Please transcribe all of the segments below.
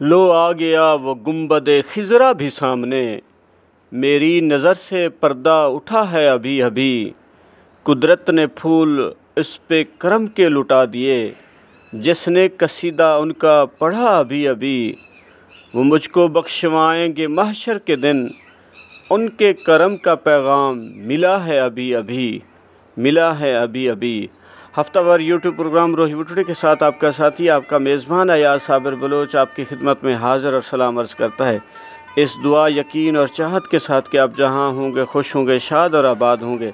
لو آ گیا وہ گنبد خضرا بھی سامنے، میری نظر سے پردہ اٹھا ہے ابھی ابھی، قدرت نے پھول اس پہ کرم کے لٹا دیے، جس نے قصیدہ ان کا پڑھا ابھی ابھی، وہ مجھ کو بخشوائیں گے محشر کے دن، ان کے کرم کا پیغام ملا ہے ابھی ابھی، ملا ہے ابھی ابھی۔ ہفتہ وار یوٹیوب پروگرام روحی وٹوڑے کے ساتھ آپ کا ساتھی، آپ کا میزبان ایاز صابر بلوچ آپ کی خدمت میں حاضر اور سلام عرض کرتا ہے، اس دعا، یقین اور چاہت کے ساتھ کہ آپ جہاں ہوں گے خوش ہوں گے، شاد اور آباد ہوں گے،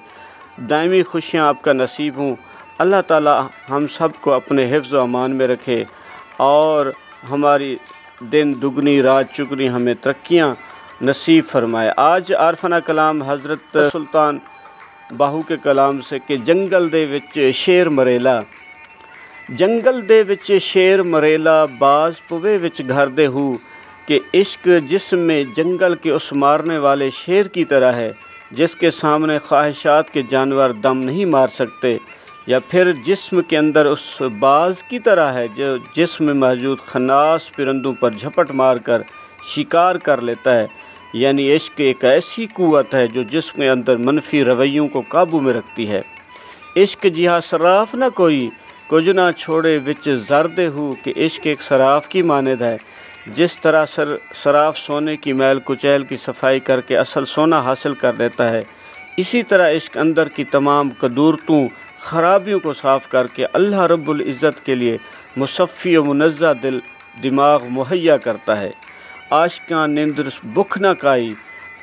دائمی خوشیاں آپ کا نصیب ہوں۔ اللہ تعالی ہم سب کو اپنے حفظ و امان میں رکھے اور ہماری دن دگنی رات چگنی ہمیں ترقیاں نصیب فرمائے۔ آج عارفانہ کلام حضرت سلطان باہو کے کلام سے کہ جنگل دے وچ شیر مریلا، جنگل دے وچ شیر مریلا، باز پوے وچ گھر دے ہو، کہ عشق جسم میں جنگل کے اس مارنے والے شیر کی طرح ہے جس کے سامنے خواہشات کے جانور دم نہیں مار سکتے، یا پھر جسم کے اندر اس باز کی طرح ہے جو جسم میں موجود خناس پرندوں پر جھپٹ مار کر شکار کر لیتا ہے۔ یعنی عشق ایک ایسی قوت ہے جو جسم کے اندر منفی رویوں کو قابو میں رکھتی ہے۔ عشق جہاں صراف نہ کوئی، کچھ نہ چھوڑے وچ زردے ہو، کہ عشق ایک صراف کی مانند ہے، جس طرح صراف سونے کی میل کچیل کی صفائی کر کے اصل سونا حاصل کر لیتا ہے، اسی طرح عشق اندر کی تمام قدورتوں، خرابیوں کو صاف کر کے اللہ رب العزت کے لیے مصفی و منزہ دل دماغ مہیا کرتا ہے۔ عاشقاں نیندر بکھ نہ کائی،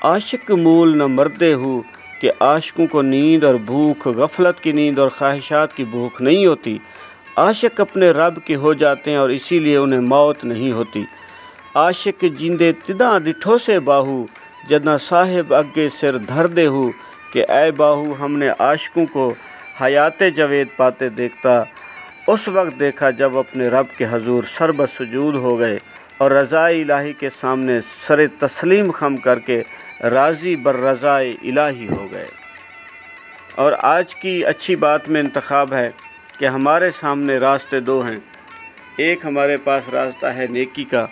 عاشق مول نہ مردے ہو، کہ عاشقوں کو نیند اور بھوک، غفلت کی نیند اور خواہشات کی بھوک نہیں ہوتی۔ عاشق اپنے رب کے ہو جاتے ہیں اور اسی لیے انہیں موت نہیں ہوتی۔ عاشق جیندے تداں ڈٹھو سے باہو، جداں صاحب اگے سر دھر دے ہو، کہ اے باہو ہم نے عاشقوں کو حیات جاوید پاتے دیکھتا اس وقت دیکھا جب اپنے رب کے حضور سر سجود ہو گئے اور رضائے الہی کے سامنے سر تسلیم خم کر کے راضی بر رضائے الہی ہو گئے۔ اور آج کی اچھی بات میں انتخاب ہے کہ ہمارے سامنے راستے دو ہیں، ایک ہمارے پاس راستہ ہے نیکی کا،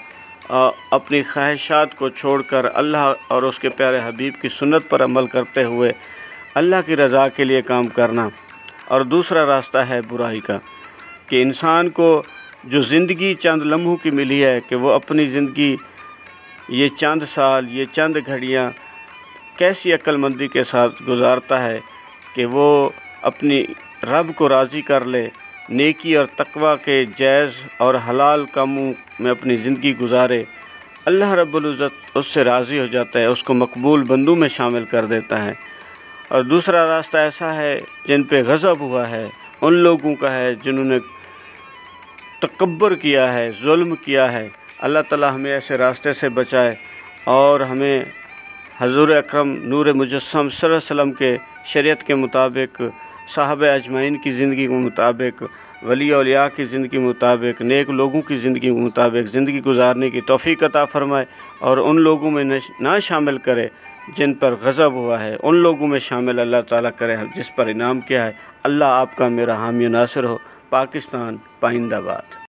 اپنی خواہشات کو چھوڑ کر اللہ اور اس کے پیارے حبیب کی سنت پر عمل کرتے ہوئے اللہ کی رضا کے لیے کام کرنا، اور دوسرا راستہ ہے برائی کا، کہ انسان کو جو زندگی چند لمحوں کی ملی ہے کہ وہ اپنی زندگی یہ چند سال، یہ چند گھڑیاں کیسی عقل مندی کے ساتھ گزارتا ہے کہ وہ اپنی رب کو راضی کر لے، نیکی اور تقوی کے جائز اور حلال کاموں میں اپنی زندگی گزارے، اللہ رب العزت اس سے راضی ہو جاتا ہے، اس کو مقبول بندوں میں شامل کر دیتا ہے۔ اور دوسرا راستہ ایسا ہے جن پہ غضب ہوا ہے، ان لوگوں کا ہے جنہوں نے تکبر کیا ہے، ظلم کیا ہے۔ اللہ تعالی ہمیں ایسے راستے سے بچائے اور ہمیں حضور اکرم نور مجسم صلی اللہ علیہ وسلم کے شریعت کے مطابق، صحابہ اجمعین کی زندگی کے مطابق، ولی اولیاء کی زندگی کے مطابق، نیک لوگوں کی زندگی کے مطابق زندگی گزارنے کی توفیق عطا فرمائے، اور ان لوگوں میں نہ شامل کرے جن پر غضب ہوا ہے، ان لوگوں میں شامل اللہ تعالیٰ کرے جس پر انعام کیا ہے۔ اللہ آپ کا میرا حامی و ناصر ہو۔ پاکستان پائندہ باد۔